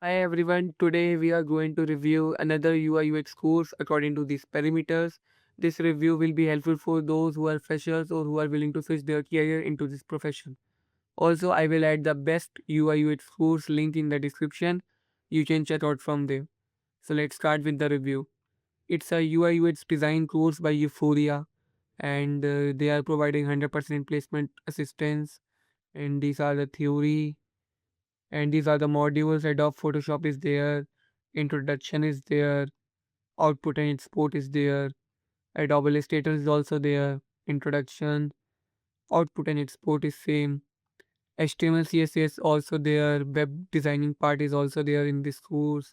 Hi everyone, today we are going to review another UI UX course according to these parameters. This review will be helpful for those who are freshers or who are willing to switch their career into this profession. Also, I will add the best UI UX course link in the description. You can check out from there. So let's start with the review. It's a UI UX design course by Euphoria and they are providing 100% placement assistance, and these are the theory and these are the modules. Adobe Photoshop is there, introduction is there, output and export is there, Adobe Illustrator is also there, introduction, output and export is same, HTML CSS also there, web designing part is also there in this course,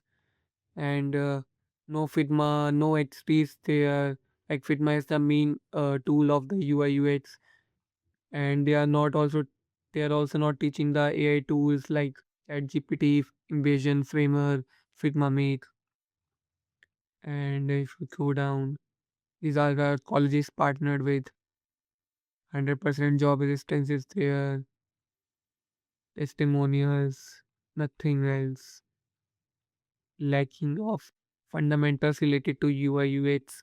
and no Figma, no XP is there. Like Figma is the main tool of the UI UX, and they are also not teaching the AI tools like ChatGPT, Invasion, Framer, Figma Make. And if we go down, these are the colleges partnered with. 100% job assistance is there, testimonials, nothing else. Lacking of fundamentals related to UI UX.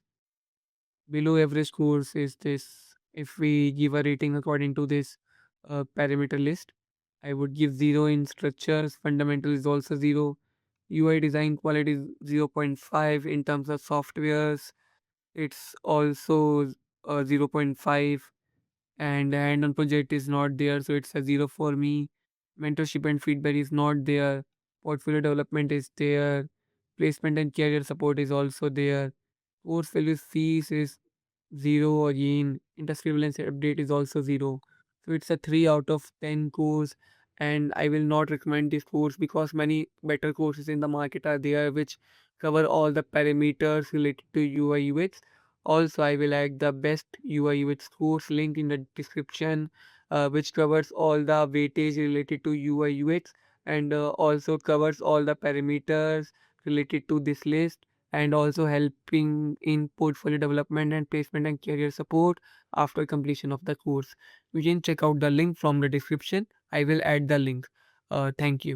Below average course is this. If we give a rating according to this parameter list, I would give 0 in structures, fundamental is also 0, UI design quality is zero point 0.5, in terms of softwares, it's also 0.5, and the hand-on project is not there, so it's a 0 for me. Mentorship and feedback is not there. Portfolio development is there. Placement and career support is also there. Course value fees is 0 again. Industry relevance update is also 0. So it's a 3 out of 10 course, and I will not recommend this course because many better courses in the market are there which cover all the parameters related to UI UX. Also, I will add the best UI UX course link in the description, which covers all the weightage related to UI UX, and also covers all the parameters related to this list, and also helping in portfolio development and placement and career support after completion of the course. You can check out the link from the description. I will add the link. Thank you.